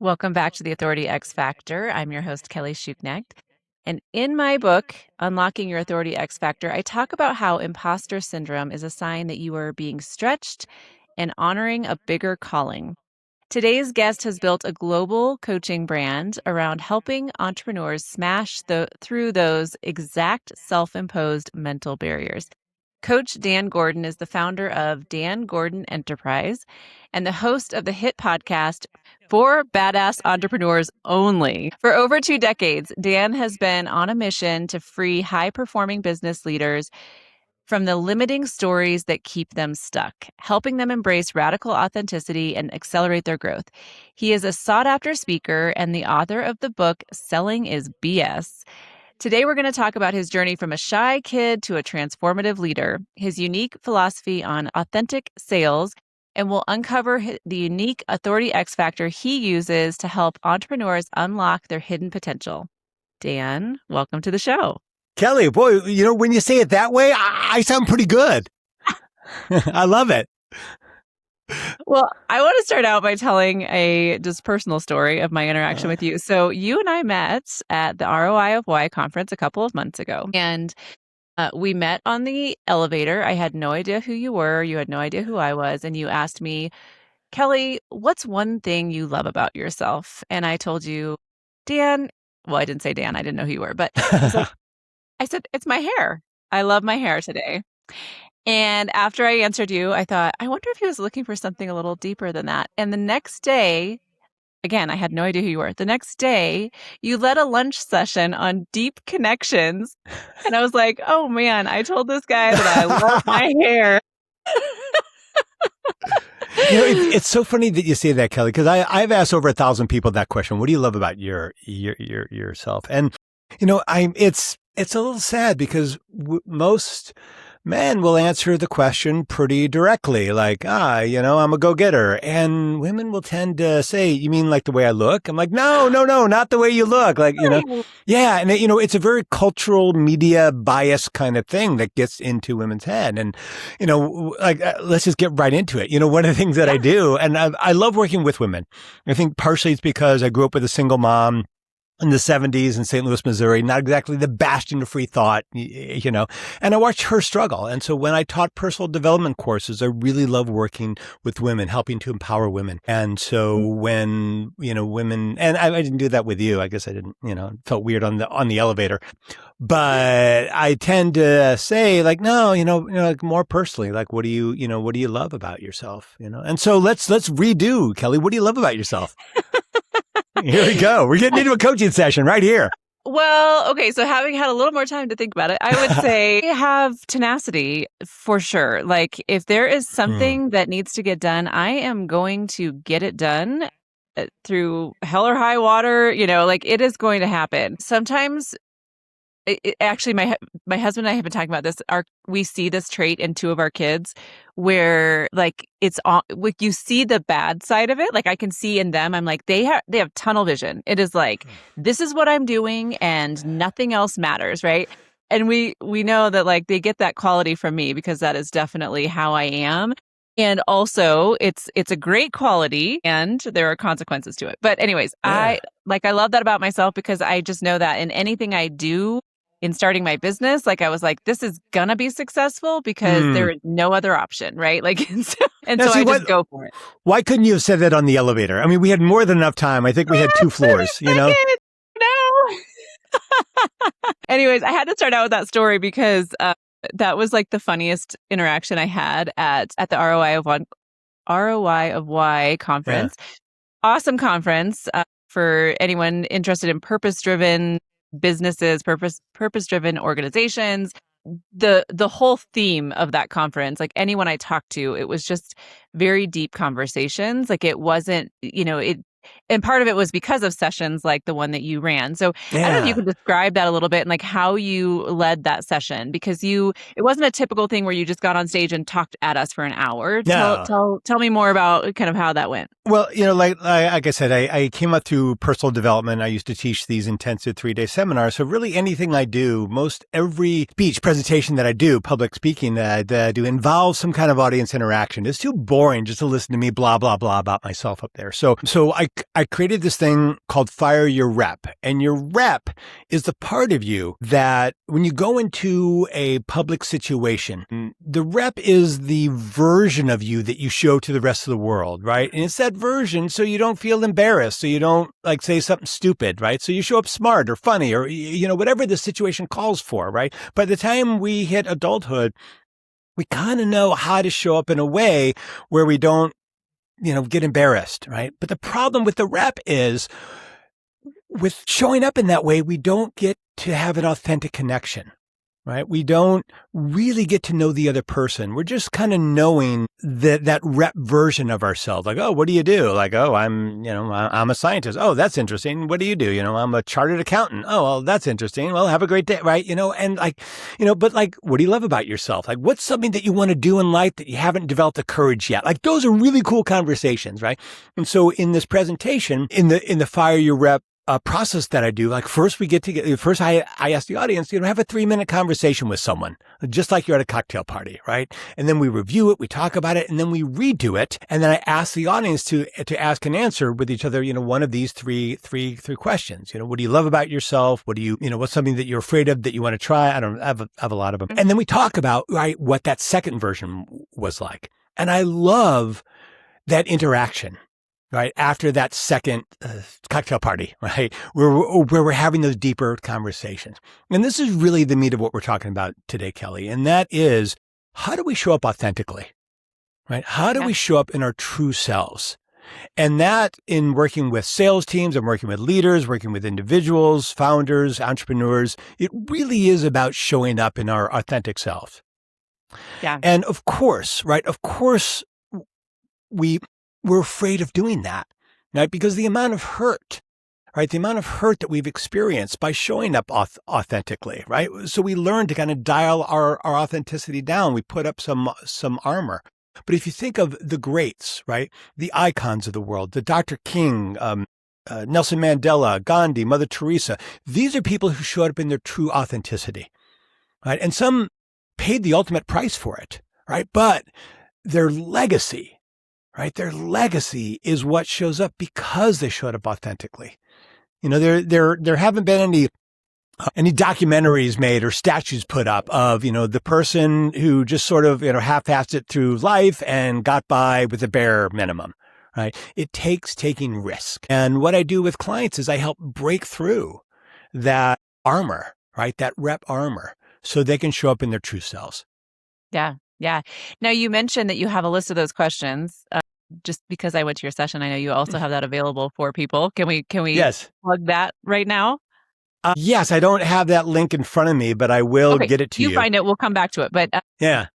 Welcome back to the Authority X Factor. I'm your host, Kelly Schuknecht. And in my book, Unlocking Your Authority X Factor, I talk about how imposter syndrome is a sign that you are being stretched and honoring a bigger calling. Today's guest has built a global coaching brand around helping entrepreneurs smash through those exact self-imposed mental barriers. Coach Dan Gordon is the founder of Dan Gordon Enterprise and the host of the hit podcast For Badass Entrepreneurs Only. For over 2 decades, Dan has been on a mission to free high-performing business leaders from the limiting stories that keep them stuck, helping them embrace radical authenticity and accelerate their growth. He is a sought-after speaker and the author of the book Selling is BS. Today, we're going to talk about his journey from a shy kid to a transformative leader, his unique philosophy on authentic sales, and we'll uncover the unique Authority X Factor he uses to help entrepreneurs unlock their hidden potential. Dan, welcome to the show. Kelly, boy, when you say it that way, I sound pretty good. I love it. Well, I want to start out by telling a just personal story of my interaction with you. So you and I met at the ROI of Y conference a couple of months ago, and we met on the elevator. I had no idea who you were. You had no idea who I was. And you asked me, Kelly, what's one thing you love about yourself? And I told you, Dan. Well, I didn't say Dan. I didn't know who you were, but I said, it's my hair. I love my hair today. And after I answered you, I thought, I wonder if he was looking for something a little deeper than that. And the next day, again, I had no idea who you were. The next day, you led a lunch session on deep connections. And I was like, oh man, I told this guy that I love my hair. It's so funny that you say that, Kelly, because I've asked over 1,000 people that question. What do you love about yourself? And, it's a little sad because most men will answer the question pretty directly, like, I'm a go-getter. And women will tend to say, you mean like the way I look? I'm like, no, not the way you look. Like, yeah. And, it's a very cultural media bias kind of thing that gets into women's head. And, let's just get right into it. One of the things that I do, and I love working with women. I think partially it's because I grew up with a single mom in the 70s in St. Louis, Missouri, not exactly the bastion of free thought, and I watched her struggle. And so when I taught personal development courses, I really love working with women, helping to empower women. And so when, women, and I didn't do that with you. I guess I didn't, it felt weird on the elevator, but I tend to say like, no, like more personally, like, what do you love about yourself? And so let's redo, Kelly. What do you love about yourself? Here we go. We're getting into a coaching session right here. Well, okay. So having had a little more time to think about it, I would say have tenacity for sure. Like if there is something that needs to get done, I am going to get it done through hell or high water. Like it is going to happen. Sometimes actually, my husband and I have been talking about this. We see this trait in 2 of our kids, where like it's all like you see the bad side of it. Like I can see in them, I'm like they have tunnel vision. It is like this is what I'm doing, and nothing else matters, right? And we know that like they get that quality from me because that is definitely how I am. And also it's a great quality and there are consequences to it. But anyways, I love that about myself because I just know that in anything I do in starting my business, like I was like, this is gonna be successful because there is no other option, right? Like, so I just go for it. Why couldn't you have said that on the elevator? I mean, we had more than enough time. I think we had 2 floors, No. Anyways, I had to start out with that story because that was like the funniest interaction I had at the ROI of Y conference. Yeah. Awesome conference for anyone interested in purpose-driven businesses, purpose-driven organizations. The whole theme of that conference, like anyone I talked to, it was just very deep conversations. Like it wasn't, and part of it was because of sessions like the one that you ran. So I don't know if you could describe that a little bit and like how you led that session, because it wasn't a typical thing where you just got on stage and talked at us for an hour. No. Tell me more about kind of how that went. Well, like I said, I came up through personal development. I used to teach these intensive 3-day seminars. So really anything I do, most every speech presentation that I do, public speaking that I do involves some kind of audience interaction. It's too boring just to listen to me blah, blah, blah about myself up there. So I I created this thing called Fire Your Rep. And your rep is the part of you that when you go into a public situation, the rep is the version of you that you show to the rest of the world, right? And it's that version so you don't feel embarrassed, so you don't like say something stupid, right? So you show up smart or funny or, whatever the situation calls for, right? By the time we hit adulthood, we kind of know how to show up in a way where we don't, get embarrassed, right? But the problem with the rep is with showing up in that way, we don't get to have an authentic connection, right? We don't really get to know the other person. We're just kind of knowing that rep version of ourselves. Like, oh, what do you do? Like, oh, I'm a scientist. Oh, that's interesting. What do you do? I'm a chartered accountant. Oh, well, that's interesting. Well, have a great day, right? And but like, what do you love about yourself? Like, what's something that you want to do in life that you haven't developed the courage yet? Like, those are really cool conversations, right? And so in this presentation, in the Fire Your Rep process that I do, like first we get together, first I ask the audience, have a 3-minute conversation with someone, just like you're at a cocktail party, right? And then we review it, we talk about it, and then we redo it. And then I ask the audience to ask and answer with each other, one of these three questions. What do you love about yourself? What do you, what's something that you're afraid of that you want to try? I have a lot of them. And then we talk about, right, what that second version was like. And I love that interaction. Right after that second cocktail party, right, where we're having those deeper conversations. And this is really the meat of what we're talking about today, Kelly. And that is, how do we show up authentically, right? How do we show up in our true selves? And that in working with sales teams, I'm working with leaders, working with individuals, founders, entrepreneurs, it really is about showing up in our authentic selves. Yeah. And of course, right, we're afraid of doing that, right? Because the amount of hurt, right? The amount of hurt that we've experienced by showing up authentically, right? So we learn to kind of dial our authenticity down. We put up some armor. But if you think of the greats, right? The icons of the world, the Dr. King, Nelson Mandela, Gandhi, Mother Teresa, these are people who showed up in their true authenticity, right? And some paid the ultimate price for it, right? But their legacy, right? Their legacy is what shows up because they showed up authentically. There haven't been any documentaries made or statues put up of, the person who just sort of, half-assed it through life and got by with a bare minimum, right? It takes taking risk. And what I do with clients is I help break through that armor, right? That rep armor so they can show up in their true selves. Yeah. Yeah. Now you mentioned that you have a list of those questions. Just because I went to your session, I know you also have that available for people. Can we Yes. plug that right now? Yes, I don't have that link in front of me, but I will get it to you. You find it. We'll come back to it. But yeah.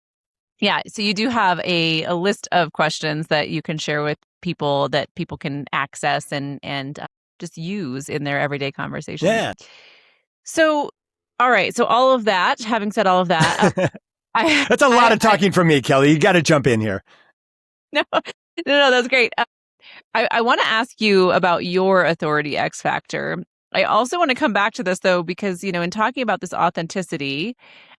So you do have a list of questions that you can share with people that people can access and just use in their everyday conversation. Yeah. So, all right. So all of that, having said all of that, that's a lot of talking from me, Kelly. You got to jump in here. No, that's great. I want to ask you about your authority X factor. I also want to come back to this, though, because, in talking about this authenticity,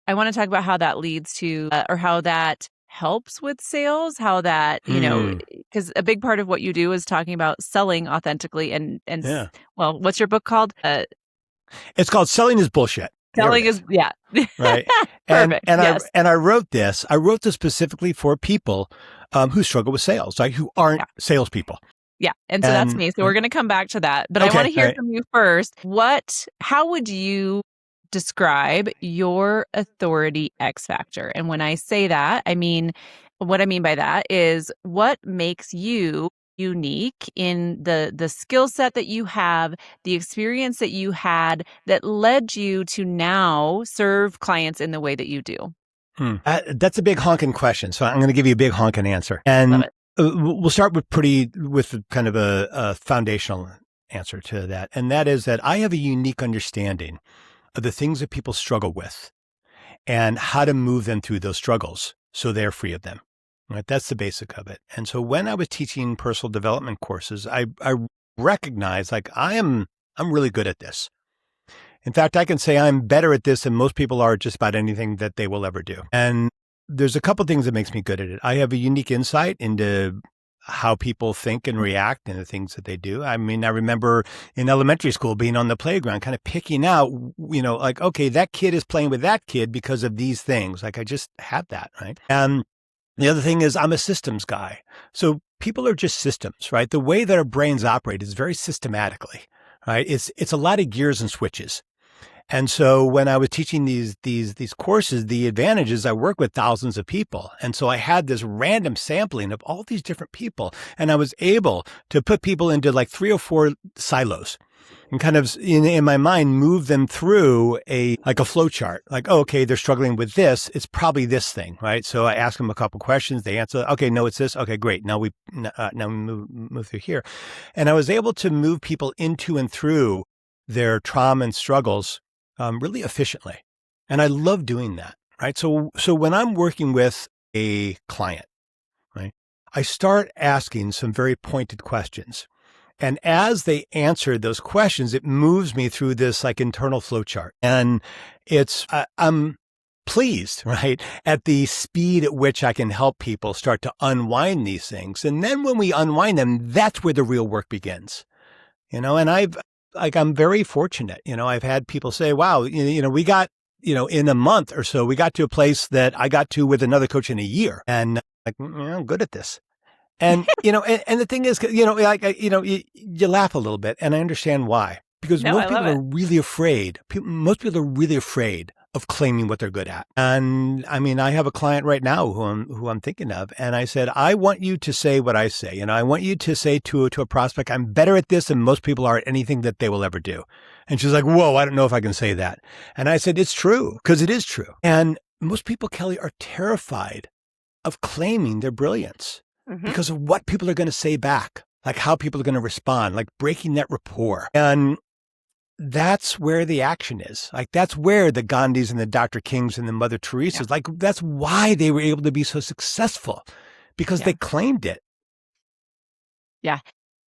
I want to talk about how that leads to or how that helps with sales, how that, because a big part of what you do is talking about selling authentically. And well, what's your book called? It's called Selling is Bullshit. Selling is right. Perfect. I wrote this specifically for people who struggle with sales, like who aren't salespeople. Yeah. And so that's me. So we're going to come back to that. But I want to hear from you first. How would you describe your authority X factor? And when I say that, what I mean by that is what makes you unique in the skill set that you have, the experience that you had that led you to now serve clients in the way that you do? That's a big honking question. So I'm going to give you a big honking answer. And we'll start with kind of a foundational answer to that. And that is that I have a unique understanding of the things that people struggle with and how to move them through those struggles so they're free of them. Right? That's the basic of it. And so when I was teaching personal development courses, I recognized I'm really good at this. In fact, I can say I'm better at this than most people are at just about anything that they will ever do. And there's a couple things that makes me good at it. I have a unique insight into how people think and react and the things that they do. I mean, I remember in elementary school being on the playground, kind of picking out, like, okay, that kid is playing with that kid because of these things. Like I just had that, right? And the other thing is I'm a systems guy. So people are just systems, right? The way that our brains operate is very systematically, right? It's a lot of gears and switches. And so when I was teaching these courses, the advantage is I work with thousands of people. And so I had this random sampling of all these different people. And I was able to put people into like 3 or 4 silos and kind of in my mind move them through a flow chart. Like, oh, okay, they're struggling with this. It's probably this thing, right? So I ask them a couple questions. They answer, okay, no, it's this. Okay, great. Now we move through here. And I was able to move people into and through their trauma and struggles really efficiently. And I love doing that, right? So when I'm working with a client, right, I start asking some very pointed questions. And as they answer those questions, it moves me through this like internal flow chart. And I'm pleased, right, at the speed at which I can help people start to unwind these things. And then when we unwind them, that's where the real work begins, and I'm very fortunate. I've had people say, wow, we got, in a month or so, we got to a place that I got to with another coach in a year. And like, I'm good at this. And, and the thing is, you laugh a little bit and I understand why, because No, I love it. Most people are really afraid of claiming what they're good at. And I mean, I have a client right now who I'm thinking of. And I said, I want you to say what I say. I want you to say to a prospect, I'm better at this than most people are at anything that they will ever do. And she's like, whoa, I don't know if I can say that. And I said, it's true, because it is true. And most people, Kelly, are terrified of claiming their brilliance because of what people are going to say back, like how people are going to respond, like breaking that rapport. And that's where the action is. Like that's where the Gandhis and the Dr. Kings and the Mother Teresa's, like that's why they were able to be so successful, because they claimed it. Yeah.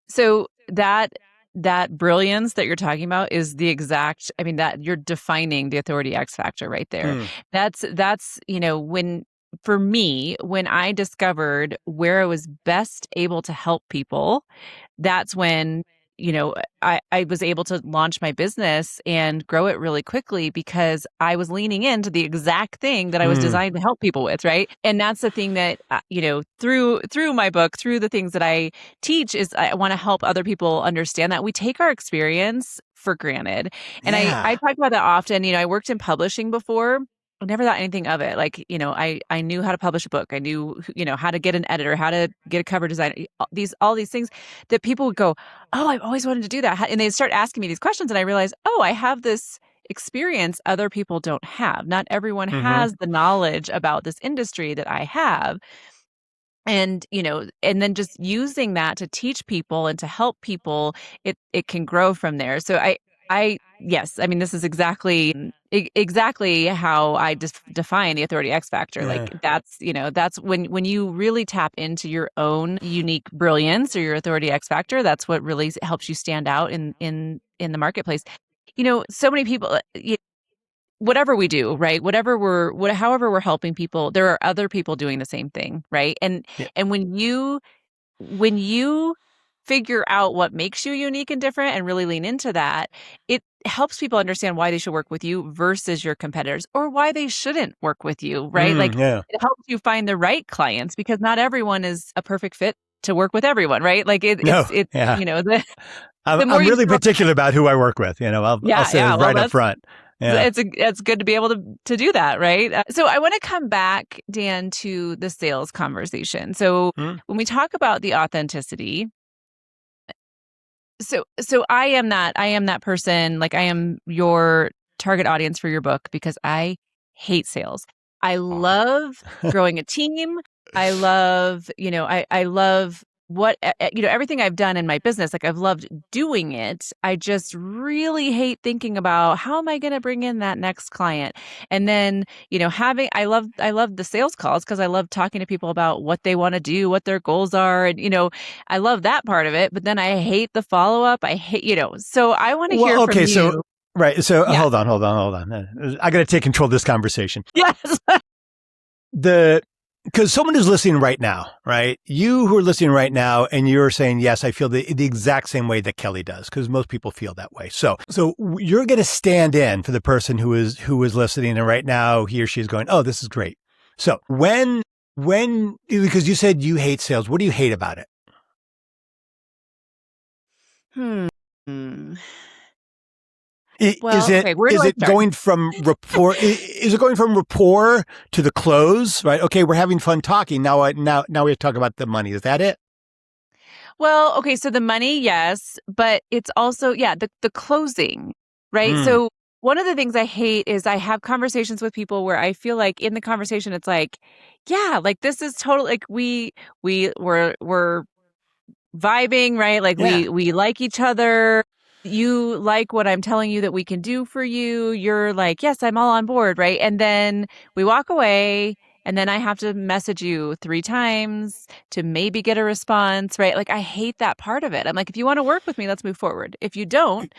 So that brilliance that you're talking about is the exact, I mean, that you're defining the authority X factor right there. That's, for me, when I discovered where I was best able to help people, that's when, I was able to launch my business and grow it really quickly because I was leaning into the exact thing that I was designed to help people with, right? And that's the thing that, through my book, through the things that I teach, is I want to help other people understand that we take our experience for granted. And I talk about that often. I worked in publishing before. I never thought anything of it. Like, I knew how to publish a book. I knew, how to get an editor, how to get a cover designer, all these things that people would go, oh, I've always wanted to do that. And they'd start asking me these questions. And I realized, oh, I have this experience other people don't have. Not everyone has the knowledge about this industry that I have. And, and then just using that to teach people and to help people, it can grow from there. So yes, I mean, this is exactly how I define the authority X factor. Like that's when you really tap into your own unique brilliance or your authority X factor, that's what really helps you stand out in the marketplace. So many people, whatever we do, right? However we're helping people, there are other people doing the same thing, right? And when you figure out what makes you unique and different and really lean into that, it helps people understand why they should work with you versus your competitors, or why they shouldn't work with you, right? It helps you find the right clients, because not everyone is a perfect fit to work with everyone, right? Like I'm really particular about who I work with. I'll say right up front. Yeah. It's good to be able to do that, right? So I want to come back, Dan, to the sales conversation. So when we talk about the authenticity, so I am that person, like I am your target audience for your book, because I hate sales. I love growing a team. I love, I love what, everything I've done in my business. Like I've loved doing it. I just really hate thinking about how am I going to bring in that next client? And then, I love the sales calls because I love talking to people about what they want to do, what their goals are. And, I love that part of it, but then I hate the follow-up. I hate, so I want to hear from you. So, right. So hold on. I got to take control of this conversation. Yes. because someone who's listening right now, right? You who are listening right now, and you're saying, yes, I feel the exact same way that Kelly does, because most people feel that way. So you're going to stand in for the person who is listening, and right now he or she is going, oh, this is great. So when because you said you hate sales, what do you hate about it? Well, okay, where do is I it start? going from rapport? Is it going from rapport to the close? Right? Okay, we're having fun talking. Now we talk about the money. Is that it? Well, okay, so the money, yes, but it's also, the closing, right? So one of the things I hate is I have conversations with people where I feel like in the conversation it's like, yeah, like this is totally like we're vibing, right? Like Yeah. we like each other. You like what I'm telling you that we can do for you. You're like, yes, I'm all on board, right? And then we walk away, and then I have to message you 3 times to maybe get a response, right? Like I hate that part of it. I'm like, if you want to work with me, let's move forward. If you don't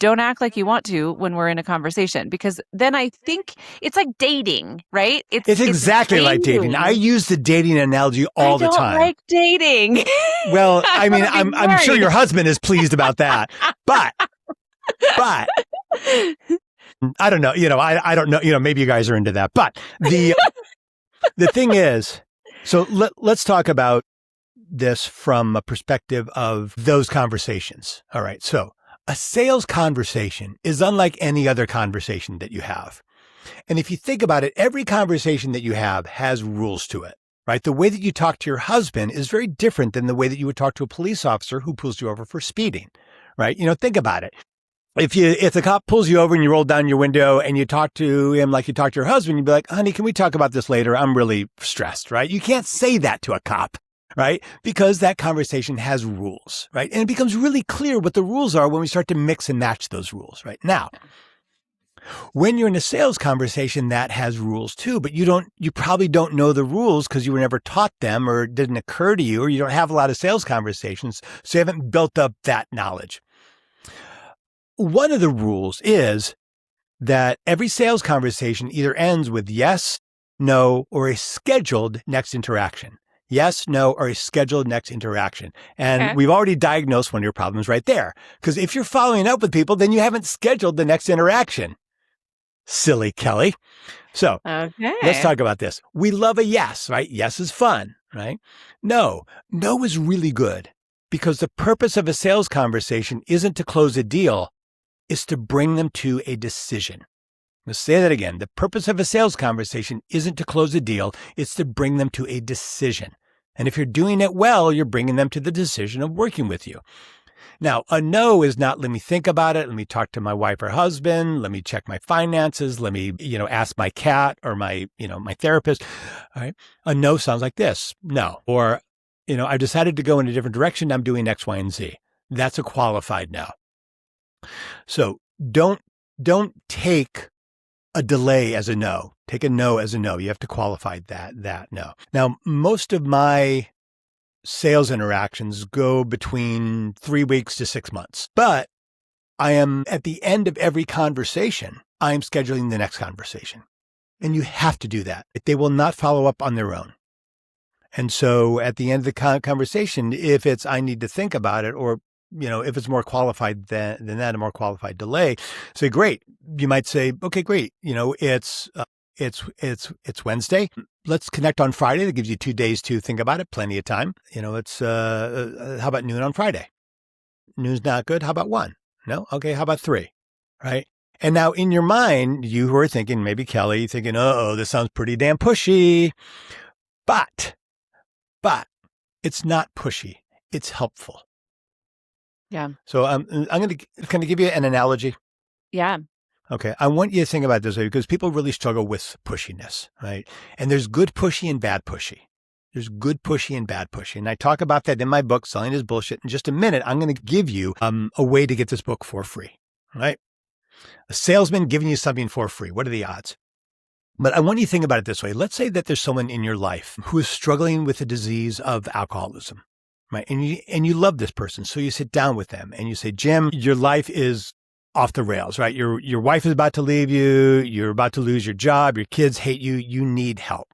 act like you want to when we're in a conversation, because then I think it's like dating, right? It's exactly like dating. I use the dating analogy all the time. I don't like dating. Well, I mean, wanna be I'm sure married. your husband is pleased about that, but I don't know. I don't know. Maybe you guys are into that, but the thing is, so let's talk about this from a perspective of those conversations. All right. So a sales conversation is unlike any other conversation that you have. And if you think about it, every conversation that you have has rules to it, right? The way that you talk to your husband is very different than the way that you would talk to a police officer who pulls you over for speeding, right? Think about it. If the cop pulls you over and you roll down your window and you talk to him like you talk to your husband, you'd be like, honey, can we talk about this later? I'm really stressed, right? You can't say that to a cop, right? Because that conversation has rules, right? And it becomes really clear what the rules are when we start to mix and match those rules, right? Now, when you're in a sales conversation, that has rules too, but you probably don't know the rules because you were never taught them or it didn't occur to you, or you don't have a lot of sales conversations, so you haven't built up that knowledge. One of the rules is that every sales conversation either ends with yes, no, or a scheduled next interaction. Yes, no, or a scheduled next interaction. And Okay. we've already diagnosed one of your problems right there. Because if you're following up with people, then you haven't scheduled the next interaction. Silly Kelly. So let's talk about this. We love a yes, right? Yes is fun, right? No is really good because the purpose of a sales conversation isn't to close a deal. Is to bring them to a decision. Let's say that again. The purpose of a sales conversation isn't to close a deal. It's to bring them to a decision. And if you're doing it well, you're bringing them to the decision of working with you. Now, a no is not, let me think about it. Let me talk to my wife or husband. Let me check my finances. Let me, ask my cat or my therapist. All right. A no sounds like this. No. Or, I've decided to go in a different direction. I'm doing X, Y, and Z. That's a qualified no. So don't take a delay as a no. Take a no as a no. You have to qualify that no. Now, most of my sales interactions go between 3 weeks to 6 months, but I am at the end of every conversation, I am scheduling the next conversation. And you have to do that. They will not follow up on their own. And so at the end of the conversation, if it's, I need to think about it, or if it's more qualified than that, a more qualified delay, say, great. You might say, okay, great. It's Wednesday. Let's connect on Friday. That gives you 2 days to think about it. Plenty of time. It's, how about noon on Friday? Noon's not good. How about 1? No? Okay. How about 3? Right. And now in your mind, you who are thinking, maybe Kelly, thinking, this sounds pretty damn pushy, but it's not pushy. It's helpful. Yeah. So I'm going to kind of give you an analogy. Yeah. Okay. I want you to think about it this way because people really struggle with pushiness, right? And there's good pushy and bad pushy. There's good pushy and bad pushy. And I talk about that in my book, Selling is Bullshit. In just a minute, I'm going to give you a way to get this book for free, right? A salesman giving you something for free. What are the odds? But I want you to think about it this way. Let's say that there's someone in your life who is struggling with the disease of alcoholism. Right. And you love this person. So you sit down with them and you say, Jim, your life is off the rails, right? Your wife is about to leave you. You're about to lose your job. Your kids hate you. You need help.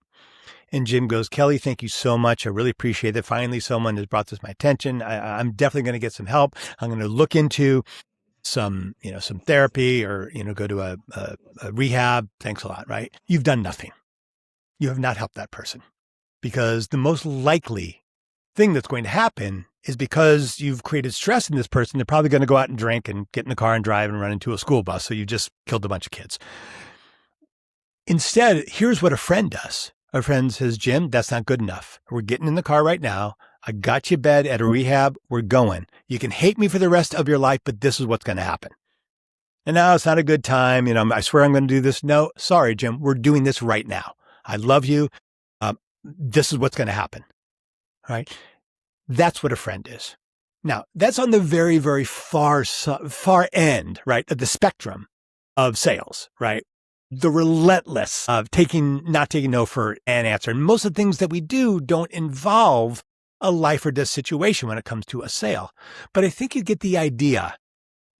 And Jim goes, Kelly, thank you so much. I really appreciate it. Finally, someone has brought this to my attention. I'm definitely going to get some help. I'm going to look into some therapy or, go to a rehab. Thanks a lot, right? You've done nothing. You have not helped that person, because the most likely thing that's going to happen is because you've created stress in this person, they're probably going to go out and drink and get in the car and drive and run into a school bus. So you just killed a bunch of kids. Instead, here's what a friend does. A friend says, Jim, that's not good enough. We're getting in the car right now. I got you bed at a rehab. We're going. You can hate me for the rest of your life, but this is what's going to happen. And now it's not a good time. I swear I'm going to do this. No, sorry, Jim. We're doing this right now. I love you. This is what's going to happen. Right? That's what a friend is. Now, that's on the very, very far end, right, of the spectrum of sales, right? The relentless of not taking no for an answer. And most of the things that we do don't involve a life or death situation when it comes to a sale. But I think you get the idea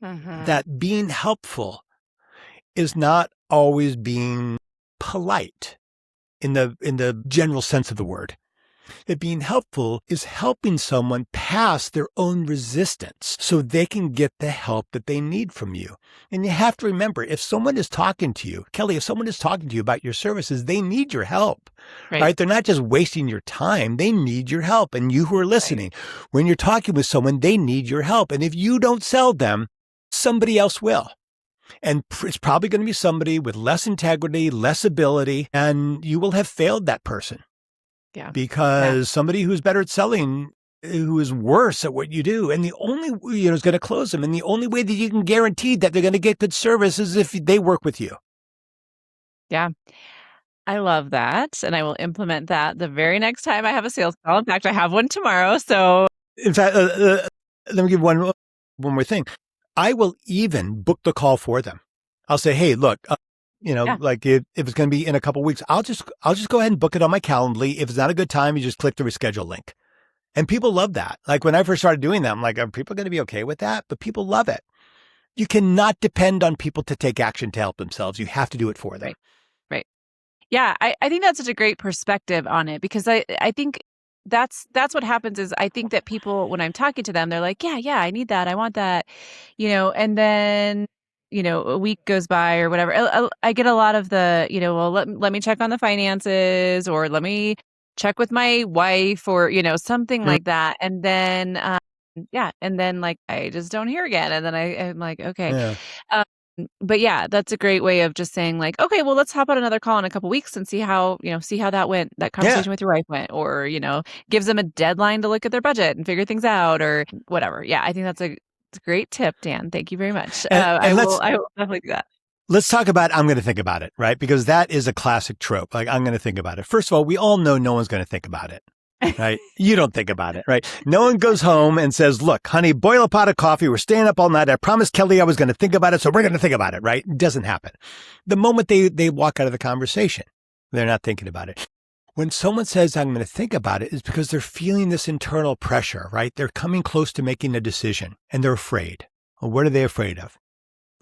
that being helpful is not always being polite in the general sense of the word. That being helpful is helping someone pass their own resistance so they can get the help that they need from you. And you have to remember, if someone is talking to you, Kelly, if someone is talking to you about your services, they need your help, right? They're not just wasting your time. They need your help. And you who are listening, when you're talking with someone, they need your help. And if you don't sell them, somebody else will. And it's probably going to be somebody with less integrity, less ability, and you will have failed that person. Yeah. Because somebody who's better at selling, who is worse at what you do, and the only, is going to close them. And the only way that you can guarantee that they're going to get good service is if they work with you. Yeah. I love that. And I will implement that the very next time I have a sales call. In fact, I have one tomorrow. So in fact, let me give one more thing. I will even book the call for them. I'll say, hey, look, like if it's going to be in a couple of weeks, I'll just go ahead and book it on my Calendly. If it's not a good time, you just click the reschedule link. And people love that. Like when I first started doing that, I'm like, are people going to be okay with that? But people love it. You cannot depend on people to take action to help themselves. You have to do it for them. Right. Yeah. I think that's such a great perspective on it, because I think that's what happens is I think that people, when I'm talking to them, they're like, yeah, I need that. I want that, and then a week goes by or whatever. I get a lot of the, well, let me check on the finances, or let me check with my wife, or, something like that. And then, and then like, I just don't hear again. And then I'm like, okay. Yeah. But yeah, that's a great way of just saying like, okay, well, let's hop on another call in a couple weeks and see how that went, that conversation with your wife went, or, gives them a deadline to look at their budget and figure things out or whatever. Yeah. I think that's a great tip, Dan. Thank you very much. I will definitely do that. Let's talk about, I'm going to think about it, right? Because that is a classic trope. Like, I'm going to think about it. First of all, we all know no one's going to think about it, right? You don't think about it, right? No one goes home and says, look, honey, boil a pot of coffee. We're staying up all night. I promised Kelly I was going to think about it. So we're going to think about it, right? It doesn't happen. The moment they walk out of the conversation, they're not thinking about it. When someone says, I'm going to think about it, is because they're feeling this internal pressure, right? They're coming close to making a decision and they're afraid. Well, what are they afraid of?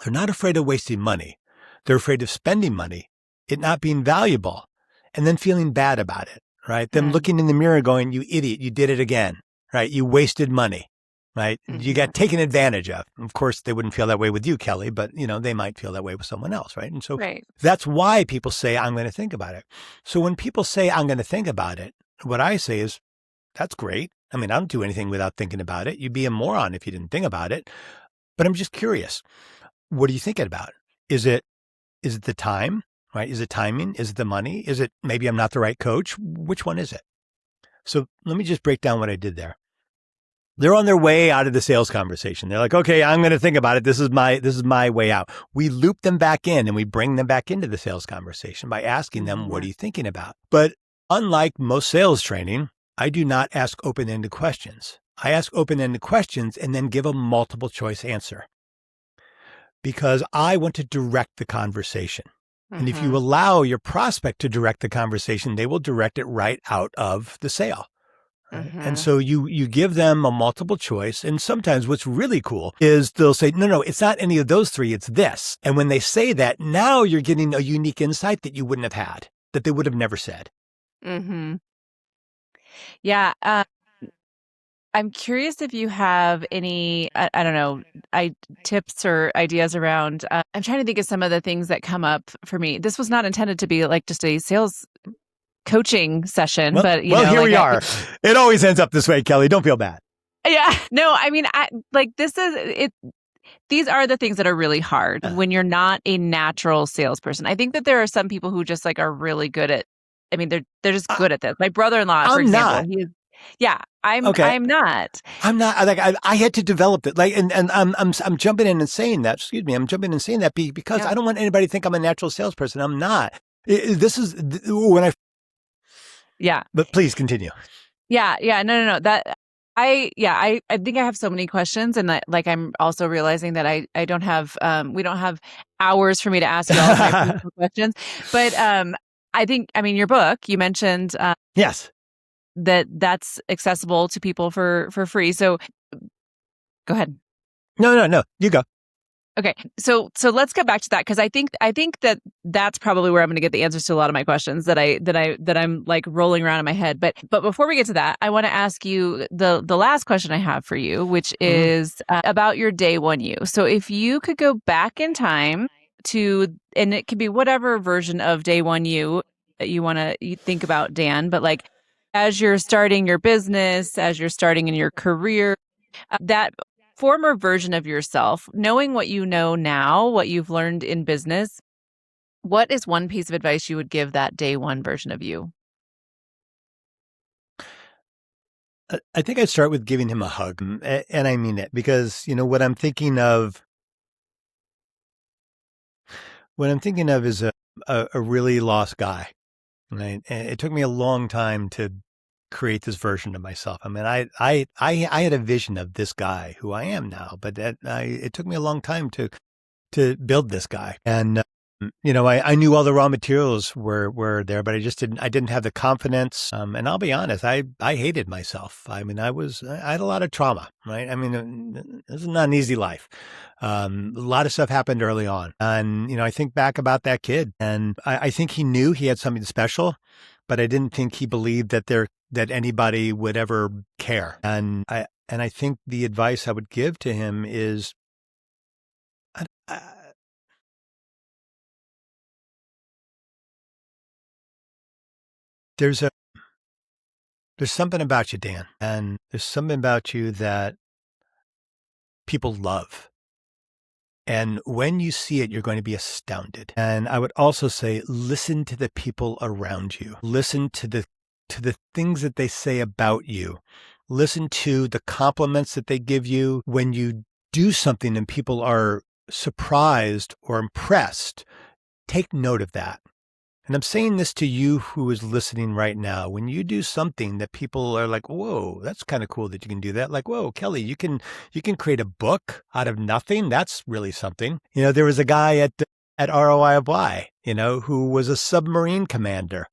They're not afraid of wasting money. They're afraid of spending money, it not being valuable, and then feeling bad about it, right? Them looking in the mirror going, you idiot, you did it again, right? You wasted money, right? You got taken advantage of. Of course, they wouldn't feel that way with you, Kelly, but they might feel that way with someone else, right? And so that's why people say, I'm going to think about it. So when people say, I'm going to think about it, what I say is, that's great. I mean, I don't do anything without thinking about it. You'd be a moron if you didn't think about it. But I'm just curious. What are you thinking about? Is it the time, right? Is it timing? Is it the money? Is it maybe I'm not the right coach? Which one is it? So let me just break down what I did there. They're on their way out of the sales conversation. They're like, okay, I'm going to think about it. This is my way out. We loop them back in and we bring them back into the sales conversation by asking them, what are you thinking about? But unlike most sales training, I do not ask open-ended questions. I ask open-ended questions and then give a multiple choice answer, because I want to direct the conversation. And if you allow your prospect to direct the conversation, they will direct it right out of the sale. Right? And so you give them a multiple choice. And sometimes what's really cool is they'll say, no, it's not any of those three, it's this. And when they say that, now you're getting a unique insight that you wouldn't have had, that they would have never said. Mhm. Yeah, I'm curious if you have any, I don't know, tips or ideas around. I'm trying to think of some of the things that come up for me. This was not intended to be like just a sales coaching session, Well, but well, here like we are. It always ends up this way, Kelly. Don't feel bad. yeah, no, I mean, I like this is it. These are the things that are really hard when you're not a natural salesperson. I think that there are some people who just like are really good at. I mean, they're just I, good at this. My brother-in-law, for I'm example, not. he is. Yeah, Okay. I'm not. I'm not like I had to develop it. Like, and I'm jumping in and saying that. Excuse me. I'm jumping in and saying that because Yeah. I don't want anybody to think I'm a natural salesperson. I'm not. This is when I. Yeah. But please continue. Yeah, yeah, no. I think I have so many questions, and like I'm also realizing that I don't have we don't have hours for me to ask you all of my personal questions. But I mean your book, you mentioned Yes. that's accessible to people for free. So go ahead. No. You go. Okay. So let's get back to that because I think that that's probably where I'm going to get the answers to a lot of my questions that I'm like rolling around in my head. But before we get to that, I want to ask you the last question I have for you, which Mm-hmm. is about your day one you. So if you could go back in time to, and it could be whatever version of day one you that you want to think about, Dan, but like as you're starting your business, as you're starting in your career, that former version of yourself, knowing what you know now, what you've learned in business, what is one piece of advice you would give that day one version of you? I think I'd start with giving him a hug, and I mean it because what I'm thinking of. What I'm thinking of is a really lost guy. Right? And it took me a long time to create this version of myself. I mean, I had a vision of this guy who I am now, but it took me a long time to build this guy. And I knew all the raw materials were there, but I didn't have the confidence. And I'll be honest, I hated myself. I mean, I had a lot of trauma, right? I mean, this is not an easy life. A lot of stuff happened early on. And, I think back about that kid and I think he knew he had something special, but I didn't think he believed that anybody would ever care. And I think the advice I would give to him is, I, there's something about you, Dan, and there's something about you that people love. And when you see it, you're going to be astounded. And I would also say, listen to the people around you. Listen to the things that they say about you. Listen to the compliments that they give you when you do something and people are surprised or impressed. Take note of that. And I'm saying this to you who is listening right now. When you do something that people are like, whoa, that's kind of cool that you can do that. Like, whoa, Kelly, you can create a book out of nothing. That's really something. There was a guy at ROI, who was a submarine commander.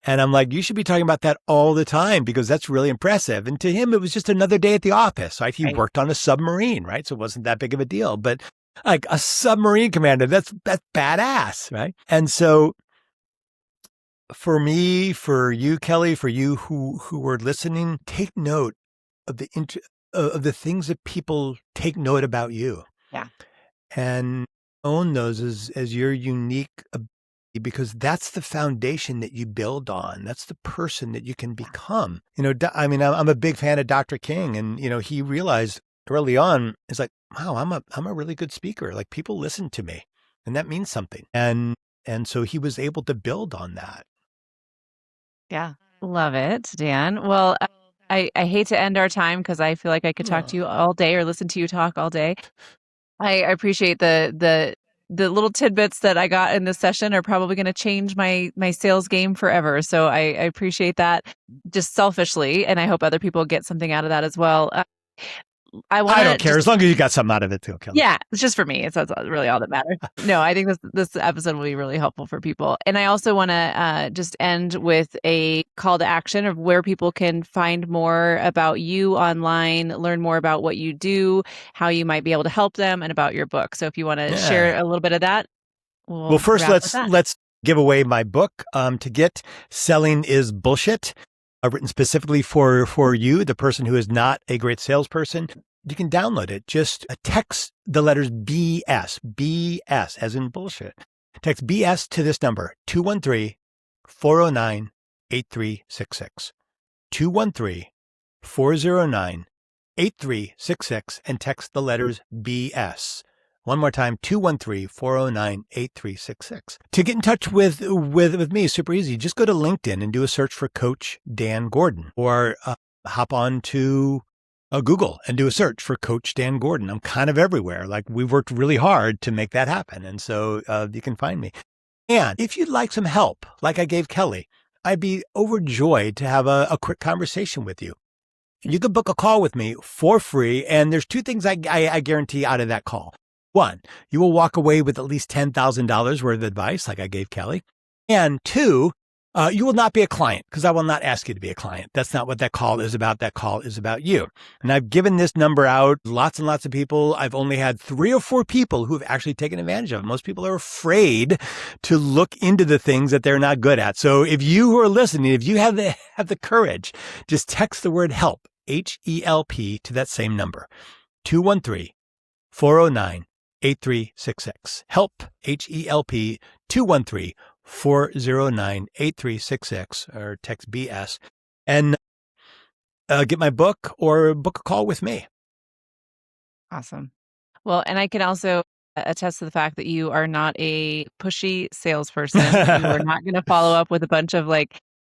And I'm like, you should be talking about that all the time because that's really impressive. And to him, it was just another day at the office, right? He Right. worked on a submarine, right? So it wasn't that big of a deal. But like a submarine commander, that's badass, right? And so for me, for you, Kelly, for you who were listening, take note of the things that people take note about you. Yeah. And own those as your unique ability, because that's the foundation that you build on. That's the person that you can become. I mean, I'm a big fan of Dr. King, and he realized early on, it's like, wow, I'm a really good speaker. Like people listen to me, and that means something. And so he was able to build on that. Yeah. Love it, Dan. Well, I hate to end our time because I feel like I could talk to you all day or listen to you talk all day. I appreciate the little tidbits that I got in this session are probably going to change my sales game forever. So I appreciate that just selfishly, and I hope other people get something out of that as well. I want I to don't care just as long as you got something out of it too, Kelly. yeah, it's just for me. It's that's really all that matters. No, I think this episode will be really helpful for people. And I also want to just end with a call to action of where people can find more about you online, learn more about what you do, how you might be able to help them, and about your book. So if you want to share Yeah. a little bit of that, Well, we'll first wrap with that. let's give away my book to get. Selling is Bullshit, written specifically for you, the person who is not a great salesperson. You can download it. Just text the letters BS, BS as in bullshit. Text BS to this number, 213-409-8366. 213-409-8366 and text the letters BS. One more time, 213-409-8366. To get in touch with me, super easy. Just go to LinkedIn and do a search for Coach Dan Gordon, or hop on to Google and do a search for Coach Dan Gordon. I'm kind of everywhere. Like, we've worked really hard to make that happen. And so you can find me. And if you'd like some help, like I gave Kelly, I'd be overjoyed to have a quick conversation with you. You can book a call with me for free. And there's two things I guarantee out of that call. One, you will walk away with at least $10,000 worth of advice, like I gave Kelly. And two, you will not be a client, because I will not ask you to be a client. That's not what that call is about. That call is about you. And I've given this number out, lots and lots of people. I've only had 3 or 4 people who have actually taken advantage of it. Most people are afraid to look into the things that they're not good at. So if you who are listening, if you have the courage, just text the word HELP, HELP, to that same number, 213-409-8366. HELP, HELP, 213-409-8366, or text BS, and get my book or book a call with me. Awesome. Well, and I can also attest to the fact that you are not a pushy salesperson. You are not going to follow up with a bunch of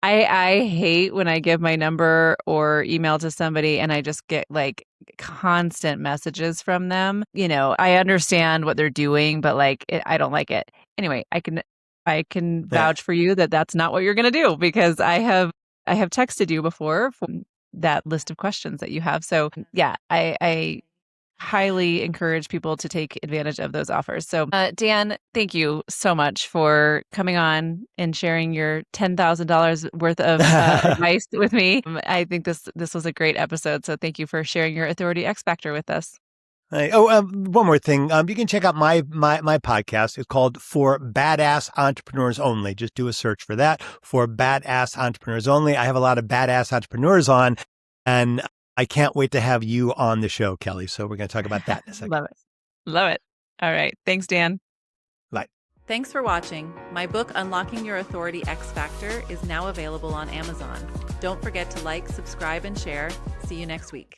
I hate when I give my number or email to somebody and I just get constant messages from them. I understand what they're doing, but I don't like it. Anyway, I can vouch for you that that's not what you're going to do, because I have texted you before for that list of questions that you have. So yeah, I highly encourage people to take advantage of those offers. So Dan, thank you so much for coming on and sharing your $10,000 worth of advice with me. I think this was a great episode. So thank you for sharing your Authority X Factor with us. One more thing. You can check out my podcast. It's called For Badass Entrepreneurs Only. Just do a search for that, For Badass Entrepreneurs Only. I have a lot of badass entrepreneurs on, and I can't wait to have you on the show, Kelly. So we're going to talk about that in a second. Love it. Love it. All right. Thanks, Dan. Bye. Thanks for watching. My book, Unlocking Your Authority X Factor, is now available on Amazon. Don't forget to like, subscribe, and share. See you next week.